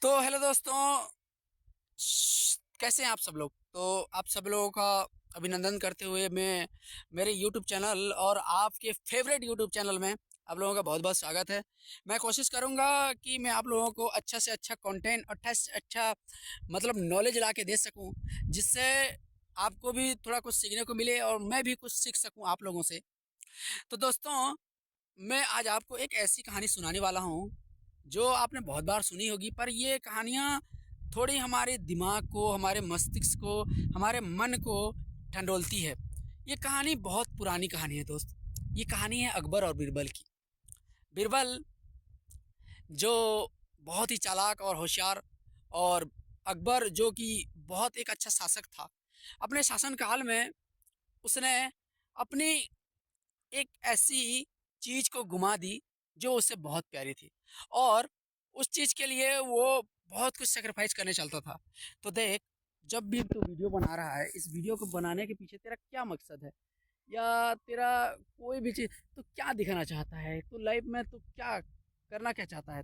तो हेलो दोस्तों, कैसे हैं आप सब लोग। तो आप सब लोगों का अभिनंदन करते हुए मैं मेरे यूट्यूब चैनल और आपके फेवरेट यूट्यूब चैनल में आप लोगों का बहुत बहुत स्वागत है। मैं कोशिश करूंगा कि मैं आप लोगों को अच्छा से अच्छा कंटेंट, अच्छा से अच्छा मतलब नॉलेज ला के दे सकूं, जिससे आपको भी थोड़ा कुछ सीखने को मिले और मैं भी कुछ सीख सकूं आप लोगों से। तो दोस्तों, मैं आज आपको एक ऐसी कहानी सुनाने वाला हूँ जो आपने बहुत बार सुनी होगी, पर ये कहानियाँ थोड़ी हमारे दिमाग को, हमारे मस्तिष्क को, हमारे मन को ठंडोलती है। ये कहानी बहुत पुरानी कहानी है दोस्त। ये कहानी है अकबर और बीरबल की। बीरबल जो बहुत ही चालाक और होशियार, और अकबर जो कि बहुत एक अच्छा शासक था। अपने शासन काल में उसने अपनी एक ऐसी चीज को घुमा दी जो उसे बहुत प्यारी थी, और उस चीज के लिए वो बहुत कुछ सेक्रीफाइस करने चलता था। तो देख, जब भी तू वीडियो बना रहा है, इस वीडियो को बनाने के पीछे तेरा क्या मकसद है, या तेरा कोई भी चीज, तू क्या दिखाना चाहता है, तू लाइफ में तू क्या करना क्या चाहता है।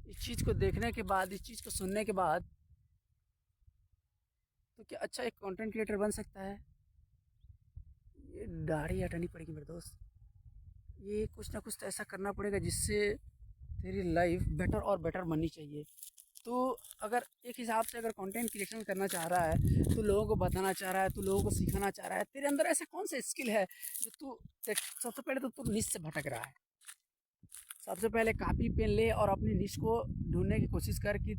इस चीज को देखने के बाद, इस चीज को सुनने के बाद, तो क्या अच्छा एक कंटेंट क्रिएटर बन सकता है। ये दाढ़ी हटानी पड़ेगी मेरे दोस्त। ये कुछ ना कुछ तो ऐसा करना पड़ेगा जिससे तेरी लाइफ बेटर और बेटर बननी चाहिए। तो अगर एक हिसाब से अगर कंटेंट क्रिएशन करना चाह रहा है, तो लोगों को बताना चाह रहा है, तो लोगों को सिखाना चाह रहा है, तेरे अंदर ऐसा कौन सा स्किल है जो तू सबसे पहले तो तू निश से भटक रहा है। सबसे पहले कॉपी पेन ले और अपनी निश को ढूंढने की कोशिश कर कि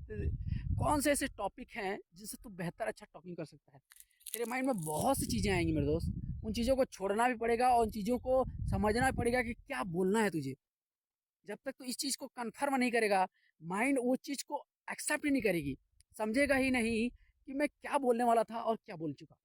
कौन से ऐसे टॉपिक हैं जिनसे तू बेहतर अच्छा टॉकिंग कर सकता है। तेरे माइंड में बहुत सी चीज़ें आएंगी मेरे दोस्त। उन चीज़ों को छोड़ना भी पड़ेगा और उन चीज़ों को समझना भी पड़ेगा कि क्या बोलना है तुझे। जब तक तो इस चीज़ को कन्फर्म नहीं करेगा, माइंड वो चीज़ को एक्सेप्ट ही नहीं करेगी, समझेगा ही नहीं कि मैं क्या बोलने वाला था और क्या बोल चुका।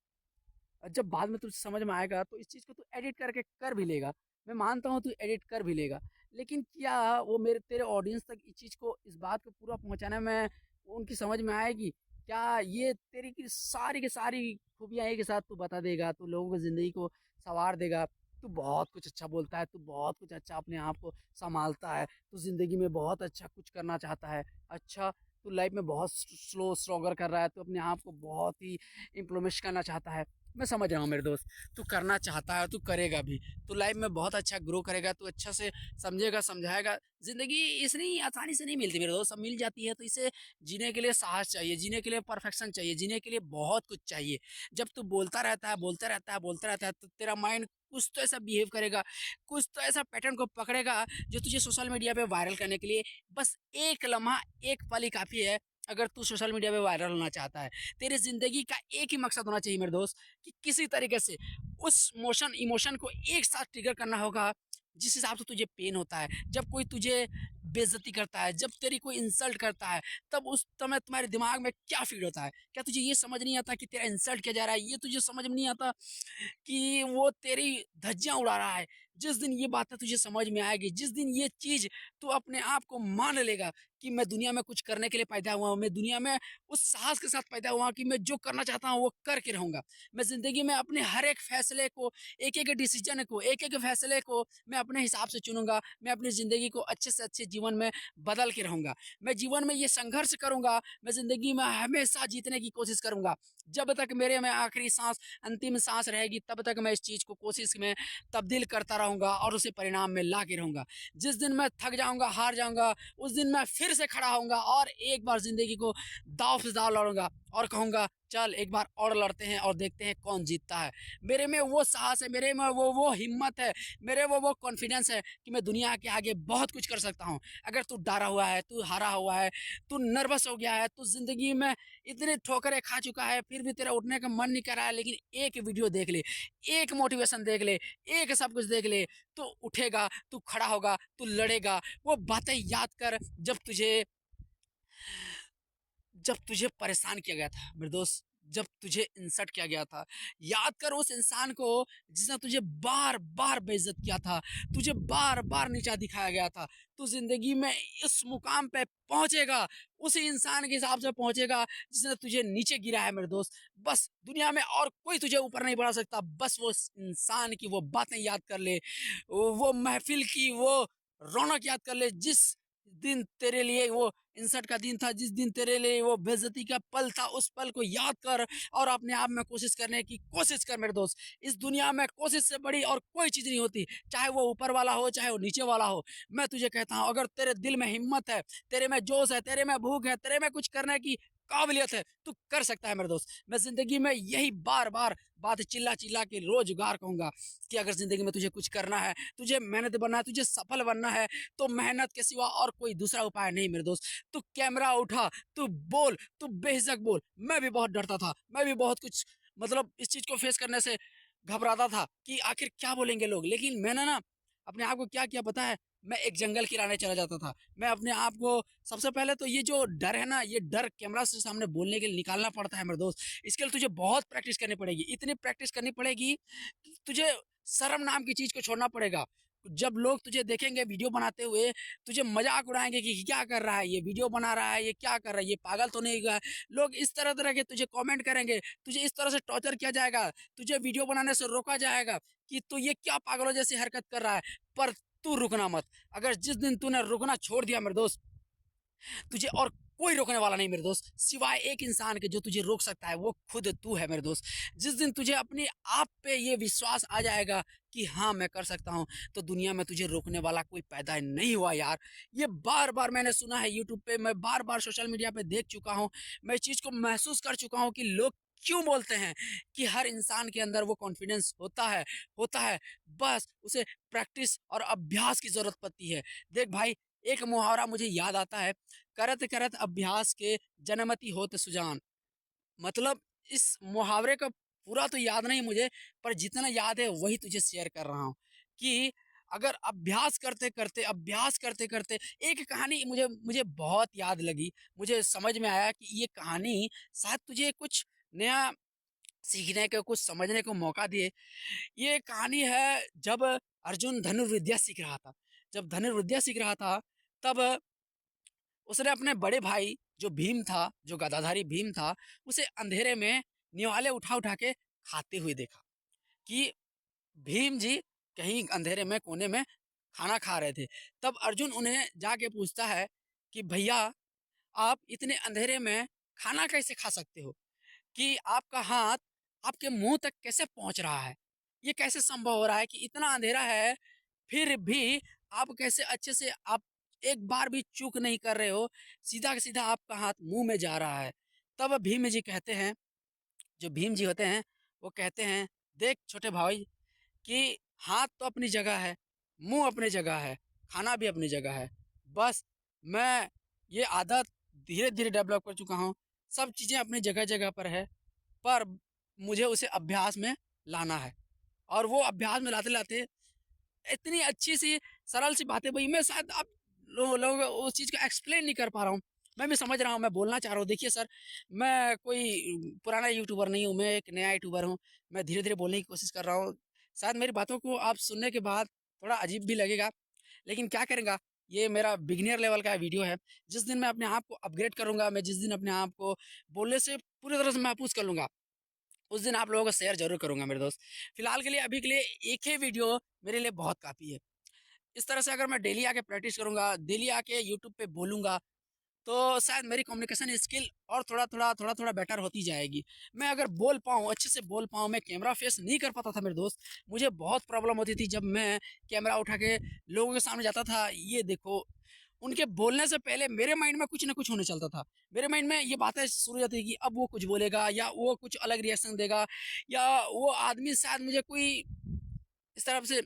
और जब बाद में तुझे समझ में आएगा तो इस चीज़ को तू एडिट करके कर भी लेगा। मैं मानता हूँ तू एडिट कर भी लेगा, लेकिन क्या वो मेरे तेरे ऑडियंस तक इस चीज़ को, इस बात को पूरा पहुँचाने में उनकी समझ में आएगी। क्या ये तेरी की सारी खूबियाँ एक साथ तू बता देगा, तू लोगों की ज़िंदगी को संवार देगा। तू बहुत कुछ अच्छा बोलता है, तू बहुत कुछ अच्छा अपने आप को संभालता है, तू ज़िंदगी में बहुत अच्छा कुछ करना चाहता है। अच्छा, तू लाइफ में बहुत स्लो स्ट्रगल कर रहा है, तू अपने आप को बहुत ही इम्प्रूवमेंट करना चाहता है। मैं समझ रहा हूँ मेरे दोस्त, तू करना चाहता है, तू करेगा भी। तू लाइफ में बहुत अच्छा ग्रो करेगा, तू अच्छा से समझेगा, समझाएगा। जिंदगी इतनी आसानी से नहीं मिलती मेरे दोस्त, सब मिल जाती है। तो इसे जीने के लिए साहस चाहिए, जीने के लिए परफेक्शन चाहिए, जीने के लिए बहुत कुछ चाहिए। जब तू बोलता रहता है, बोलता रहता है, बोलता रहता है, तो तेरा माइंड कुछ तो ऐसा बिहेव करेगा, कुछ तो ऐसा पैटर्न को पकड़ेगा जो तुझे सोशल मीडिया पे वायरल करने के लिए बस एक लम्हा, एक पल ही काफी है। अगर तू सोशल मीडिया पे वायरल होना चाहता है, तेरी जिंदगी का एक ही मकसद होना चाहिए मेरे दोस्त, कि किसी तरीके से उस इमोशन को एक साथ ट्रिगर करना होगा। जिस हिसाब से तुझे पेन होता है जब कोई तुझे बेइज्जती करता है, जब तेरी कोई इंसल्ट करता है, तब उस समय तुम्हारे दिमाग में क्या फील होता है। क्या तुझे ये समझ नहीं आता कि तेरा इंसल्ट किया जा रहा है, ये तुझे समझ में नहीं आता कि वो तेरी धज्जियां उड़ा रहा है। जिस दिन ये बातें तुझे समझ में आएगी, जिस दिन ये चीज तू अपने आप को मान लेगा कि मैं दुनिया में कुछ करने के लिए पैदा हुआ हूँ, मैं दुनिया में उस साहस के साथ पैदा हुआ कि मैं जो करना चाहता हूँ वो करके रहूंगा। मैं जिंदगी में अपने हर एक फैसले को, एक एक डिसीजन को, एक एक फैसले को मैं अपने हिसाब से चुनूंगा। मैं अपनी जिंदगी को अच्छे से अच्छे जीवन में बदल के रहूंगा। मैं जीवन में ये संघर्ष करूंगा, मैं जिंदगी में हमेशा जीतने की कोशिश करूंगा। जब तक मेरे में आखिरी सांस, अंतिम सांस रहेगी, तब तक मैं इस चीज को कोशिश में तब्दील करता रहूंगा और उसे परिणाम में ला के रहूंगा। जिस दिन मैं थक जाऊंगा, हार जाऊंगा, उस दिन मैं फिर से खड़ा होऊंगा और एक बार जिंदगी को दाव से दाव लड़ूंगा और कहूंगा चल एक बार और लड़ते हैं और देखते हैं कौन जीतता है। मेरे में वो साहस है, मेरे में वो हिम्मत है, मेरे वो कॉन्फिडेंस है कि मैं दुनिया के आगे बहुत कुछ कर सकता हूँ। अगर तू डरा हुआ है, तू हारा हुआ है, तू नर्वस हो गया है, तू जिंदगी में इतनी ठोकरें खा चुका है, फिर भी तेरा उठने का मन नहीं कर रहा है, लेकिन एक वीडियो देख ले, एक मोटिवेशन देख ले, एक सब कुछ देख ले, तो उठेगा, तू खड़ा होगा, तू लड़ेगा। वो बातें याद कर जब तुझे परेशान किया गया था मेरे दोस्त, जब तुझे इंसल्ट किया गया था। याद कर उस इंसान को जिसने तुझे बार बार बेइज्जत किया था, तुझे बार बार नीचा दिखाया गया था। तू जिंदगी में इस मुकाम पे पहुंचेगा उसी इंसान के हिसाब से पहुंचेगा जिसने तुझे नीचे गिरा है मेरे दोस्त। बस दुनिया में और कोई तुझे ऊपर नहीं बढ़ा सकता। बस वो इंसान की वो बातें याद कर ले, वो महफिल की वो रौनक याद कर ले, जिस दिन तेरे लिए वो इंसल्ट का दिन था, जिस दिन तेरे लिए वो बेइज्जती का पल था, उस पल को याद कर और अपने आप में कोशिश करने की कोशिश कर मेरे दोस्त। इस दुनिया में कोशिश से बड़ी और कोई चीज़ नहीं होती, चाहे वो ऊपर वाला हो, चाहे वो नीचे वाला हो। मैं तुझे कहता हूँ, अगर तेरे दिल में हिम्मत है, तेरे में जोश है, तेरे में भूख है, तेरे में कुछ करने की काबिलियत है, तू कर सकता है मेरे दोस्त। मैं ज़िंदगी में यही बार-बार बात चिल्ला-चिल्ला के रोज़गार कहूँगा कि अगर ज़िंदगी में तुझे कुछ करना है, तुझे मेहनत बनना है, तुझे सफल बनना है, तो मेहनत के सिवा और कोई दूसरा उपाय नहीं मेरे दोस्त। तू कैमरा उठा, तू बोल, तू बेझिझक बोल। मैं भी बहुत डरता था, मैं भी बहुत कुछ मतलब इस चीज़ को फेस करने से घबराता था कि आखिर क्या बोलेंगे लोग। लेकिन मैंने ना अपने आप को क्या किया पता है? मैं एक जंगल किराने चला जाता था। मैं अपने आप को सबसे पहले तो ये जो डर है ना, ये डर कैमरा से सामने बोलने के लिए निकालना पड़ता है मेरे दोस्त। इसके लिए तुझे बहुत प्रैक्टिस करनी पड़ेगी। इतनी प्रैक्टिस करनी पड़ेगी कि तुझे शर्म नाम की चीज़ को छोड़ना पड़ेगा। जब लोग तुझे देखेंगे वीडियो बनाते हुए, तुझे मज़ाक उड़ाएँगे कि क्या कर रहा है ये? वीडियो बना रहा है, ये क्या कर रहा है? ये पागल तो नहीं है? लोग इस तरह-तरह के तुझे कमेंट करेंगे, तुझे इस तरह से टॉर्चर किया जाएगा, तुझे वीडियो बनाने से रोका जाएगा कि तू ये क्या पागलों जैसी हरकत कर रहा है। पर तू रुकना मत। अगर जिस दिन तूने रुकना छोड़ दिया मेरे दोस्त, तुझे और कोई रोकने वाला नहीं मेरे दोस्त, सिवाय एक इंसान के जो तुझे रोक सकता है, वो खुद तू है मेरे दोस्त। जिस दिन तुझे अपने आप पे ये विश्वास आ जाएगा कि हाँ मैं कर सकता हूँ, तो दुनिया में तुझे रोकने वाला कोई पैदा नहीं हुआ यार। ये बार बार मैंने सुना है यूट्यूब पे, मैं बार बार सोशल मीडिया पे देख चुका हूँ, मैं इस चीज़ को महसूस कर चुका हूँ कि लोग क्यों बोलते हैं कि हर इंसान के अंदर वो कॉन्फिडेंस होता है, बस उसे प्रैक्टिस और अभ्यास की जरूरत पड़ती है। देख भाई, एक मुहावरा मुझे याद आता है, करत करत अभ्यास के जनमति होत सुजान। मतलब इस मुहावरे का पूरा तो याद नहीं मुझे, पर जितना याद है वही तुझे शेयर कर रहा हूँ कि अगर अभ्यास करते करते एक कहानी मुझे मुझे बहुत याद लगी। मुझे समझ में आया कि ये कहानी शायद तुझे कुछ नया सीखने को, कुछ समझने को मौका दिए। ये कहानी है जब अर्जुन धनुर्विद्या सीख रहा था। जब धनुर्विद्या सीख रहा था, तब उसने अपने बड़े भाई जो भीम था, जो गदाधारी भीम था, उसे अंधेरे में निवाले उठा-उठा के खाते हुए देखा कि भीम जी कहीं अंधेरे में कोने में खाना खा रहे थे। तब अर्जुन उन्हें जाके पूछता है कि भैया, आप इतने अंधेरे में खाना कैसे खा सकते हो? कि आपका हाथ आपके मुँह तक कैसे पहुँच रहा है? ये कैसे संभव हो रहा है कि इतना अंधेरा है, फिर भी आप कैसे अच्छे से आप एक बार भी चूक नहीं कर रहे हो, सीधा का सीधा आपका हाथ मुँह में जा रहा है। तब भीम जी कहते हैं, जो भीम जी होते हैं, वो कहते हैं, "देख छोटे भाई, कि हाथ तो अपनी जगह है, मुँह अपनी जगह है, खाना भी अपनी जगह है। बस मैं ये आदत धीरे-धीरे डेवलप कर चुका हूँ। सब चीज़ें अपनी जगह-जगह पर है, पर मुझे उसे अभ्यास में लाना है।" और वो अभ्यास में लाते-लाते इतनी अच्छी-सी, सरल-सी बातें वही मैं शायद आप लोग उस चीज़ को एक्सप्लेन नहीं कर पा रहा हूँ। मैं भी समझ रहा हूँ, मैं बोलना चाह रहा हूँ। देखिए सर, मैं कोई पुराना यूट्यूबर नहीं हूँ, मैं एक नया यूट्यूबर हूँ। मैं धीरे-धीरे बोलने की कोशिश कर रहा हूँ। शायद मेरी बातों को आप सुनने के बाद थोड़ा अजीब भी लगेगा, लेकिन क्या करेंगा, ये मेरा बिगिनियर लेवल का वीडियो है। जिस दिन मैं अपने आप को अपग्रेड करूँगा, मैं जिस दिन अपने आप को बोलने से पूरी तरह से महफूज़ कर लूँगा, उस दिन आप लोगों को शेयर ज़रूर करूँगा मेरे दोस्त। फिलहाल के लिए, अभी के लिए एक ही वीडियो मेरे लिए बहुत काफ़ी है। इस तरह से अगर मैं डेली आके प्रैक्टिस करूँगा, डेली आके यूट्यूब पे बोलूँगा, तो शायद मेरी कम्युनिकेशन स्किल और थोड़ा-थोड़ा बेटर होती जाएगी। मैं अगर बोल पाऊँ, अच्छे से बोल पाऊँ, मैं कैमरा फेस नहीं कर पाता था मेरे दोस्त। मुझे बहुत प्रॉब्लम होती थी जब मैं कैमरा उठा के लोगों के सामने जाता था। ये देखो, उनके बोलने से पहले मेरे माइंड में कुछ न कुछ होने चलता था। मेरे माइंड में ये बातें शुरू हो जाती थी कि अब वो कुछ बोलेगा या वो कुछ अलग रिएक्शन देगा, या वो आदमी शायद मुझे कोई इस तरफ से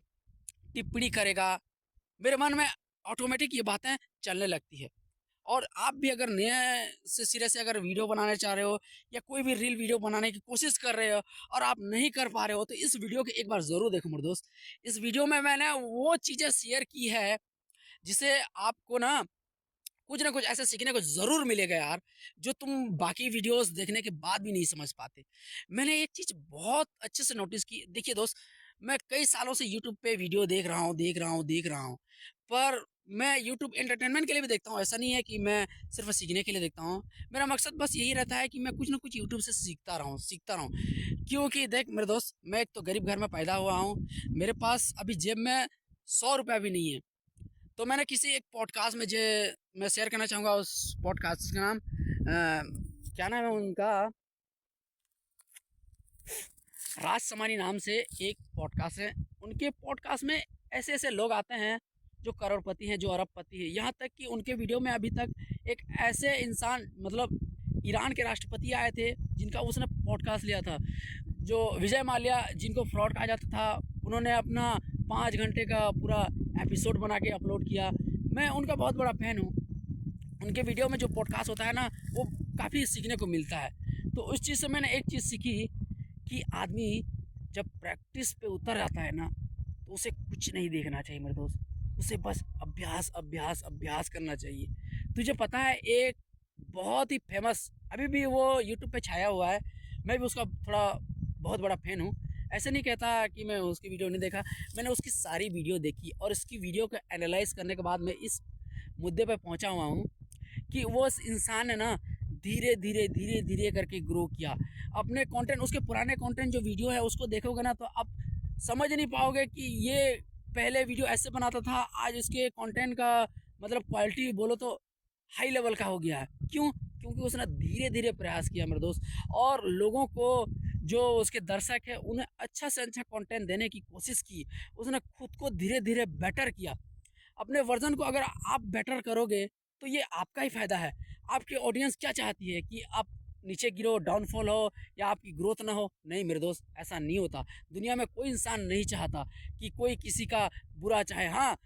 टिप्पणी करेगा। मेरे मन में ऑटोमेटिक ये बातें चलने लगती है। और आप भी अगर नए से सिरे से अगर वीडियो बनाने चाह रहे हो, या कोई भी रील वीडियो बनाने की कोशिश कर रहे हो और आप नहीं कर पा रहे हो, तो इस वीडियो को एक बार ज़रूर देखो मेरे दोस्त। इस वीडियो में मैंने वो चीज़ें शेयर की है जिसे आपको ना कुछ ना कुछ ऐसा सीखने को ज़रूर मिलेगा यार, जो तुम बाकी वीडियोस देखने के बाद भी नहीं समझ पाते। मैंने एक चीज़ बहुत अच्छे से नोटिस की। देखिए दोस्त, मैं कई सालों से यूट्यूब पे वीडियो देख रहा हूँ, पर मैं यूट्यूब एंटरटेनमेंट के लिए भी देखता हूँ। ऐसा नहीं है कि मैं सिर्फ़ सीखने के लिए देखता हूँ। मेरा मकसद बस यही रहता है कि मैं कुछ ना कुछ यूट्यूब से सीखता रहूँ। क्योंकि देख मेरे दोस्त, मैं एक तो गरीब घर में पैदा हुआ हूँ, मेरे पास अभी जेब में ₹100 भी नहीं है। तो मैंने किसी एक पॉडकास्ट में जे मैं शेयर करना चाहूँगा उस पॉडकास्ट का नाम क्या नाम है उनका, राज समानी नाम से एक पॉडकास्ट है। उनके पॉडकास्ट में ऐसे ऐसे लोग आते हैं जो करोड़पति हैं, जो अरबपति हैं। यहाँ तक कि उनके वीडियो में अभी तक एक ऐसे इंसान मतलब ईरान के राष्ट्रपति आए थे जिनका उसने पॉडकास्ट लिया था। जो विजय माल्या जिनको फ्रॉड कहा जाता था, उन्होंने अपना 5 घंटे का पूरा एपिसोड बना के अपलोड किया। मैं उनका बहुत बड़ा फ़ैन हूँ। उनके वीडियो में जो पॉडकास्ट होता है ना, वो काफ़ी सीखने को मिलता है। तो उस चीज़ से मैंने एक चीज़ सीखी कि आदमी जब प्रैक्टिस पे उतर जाता है ना, तो उसे कुछ नहीं देखना चाहिए मेरे दोस्त। उसे बस अभ्यास अभ्यास अभ्यास करना चाहिए। तुझे पता है एक बहुत ही फेमस अभी भी वो यूट्यूब पे छाया हुआ है, मैं भी उसका थोड़ा बहुत बड़ा फ़ैन हूँ। ऐसे नहीं कहता कि मैं उसकी वीडियो नहीं देखा, मैंने उसकी सारी वीडियो देखी और इसकी वीडियो को एनालाइज करने के बाद मैं इस मुद्दे पे पहुंचा हुआ हूँ कि वो इंसान ने ना धीरे धीरे धीरे धीरे करके ग्रो किया अपने कंटेंट। उसके पुराने कंटेंट जो वीडियो है उसको देखोगे ना, तो आप समझ नहीं पाओगे कि ये पहले वीडियो ऐसे बनाता था, आज इसके कंटेंट का मतलब क्वालिटी बोलो तो हाई लेवल का हो गया है। क्यों? क्योंकि उसने धीरे धीरे प्रयास किया मेरे दोस्त, और लोगों को जो उसके दर्शक है उन्हें अच्छा से अच्छा कंटेंट देने की कोशिश की। उसने खुद को धीरे धीरे बेटर किया। अपने वर्जन को अगर आप बेटर करोगे तो ये आपका ही फायदा है। आपकी ऑडियंस क्या चाहती है कि आप नीचे गिरो, डाउनफॉल हो या आपकी ग्रोथ ना हो? नहीं मेरे दोस्त, ऐसा नहीं होता। दुनिया में कोई इंसान नहीं चाहता कि कोई किसी का बुरा चाहे। हाँ,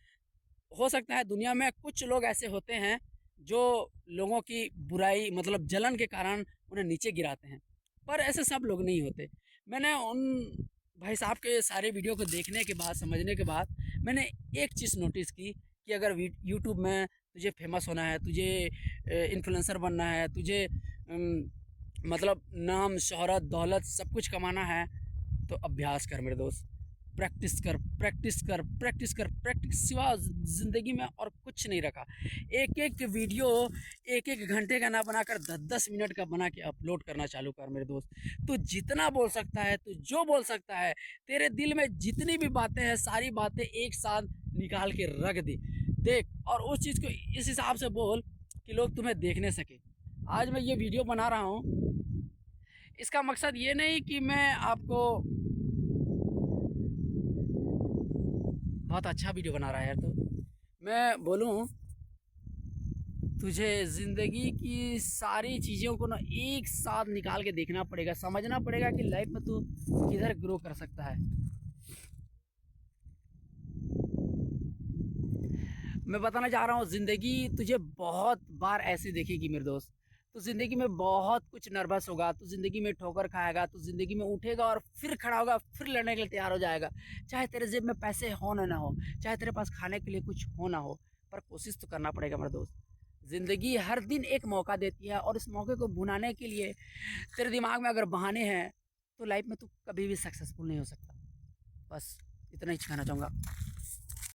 हो सकता है दुनिया में कुछ लोग ऐसे होते हैं जो लोगों की बुराई मतलब जलन के कारण उन्हें नीचे गिराते हैं, पर ऐसे सब लोग नहीं होते। मैंने उन भाई साहब के सारे वीडियो को देखने के बाद, समझने के बाद, मैंने एक चीज़ नोटिस की कि अगर यूट्यूब में तुझे फेमस होना है, तुझे इन्फ्लुएंसर बनना है, तुझे मतलब नाम शोहरत दौलत सब कुछ कमाना है, तो अभ्यास कर मेरे दोस्त। प्रैक्टिस कर प्रैक्टिस कर प्रैक्टिस कर, प्रैक्टिस सिवा ज़िंदगी में और कुछ नहीं रखा। एक एक वीडियो एक एक घंटे का ना बनाकर 10-10 मिनट का बना के अपलोड करना चालू कर मेरे दोस्त। तू जितना बोल सकता है, तू जो बोल सकता है, तेरे दिल में जितनी भी बातें हैं सारी बातें एक साथ निकाल के रख दे, देख, और उस चीज़ को इस हिसाब से बोल कि लोग तुम्हें देखने सके। आज मैं ये वीडियो बना रहा हूँ, इसका मकसद ये नहीं कि मैं आपको बहुत अच्छा वीडियो बना रहा है यार, तो मैं बोलूँ तुझे ज़िंदगी की सारी चीज़ों को ना एक साथ निकाल के देखना पड़ेगा, समझना पड़ेगा कि लाइफ में तू किधर ग्रो कर सकता है। मैं बताना चाह रहा हूँ, ज़िंदगी तुझे बहुत बार ऐसे देखेगी मेरे दोस्त। तो ज़िंदगी में बहुत कुछ नर्वस होगा, तो ज़िंदगी में ठोकर खाएगा, तो ज़िंदगी में उठेगा और फिर खड़ा होगा, फिर लड़ने के लिए तैयार हो जाएगा। चाहे तेरे जेब में पैसे हो ना हो, चाहे तेरे पास खाने के लिए कुछ हो ना हो, पर कोशिश तो करना पड़ेगा मेरे दोस्त। ज़िंदगी हर दिन एक मौका देती है, और इस मौके को भुनाने के लिए तेरे दिमाग में अगर बहाने हैं तो लाइफ में तू कभी भी सक्सेसफुल नहीं हो सकता। बस इतना ही कहना चाहूँगा।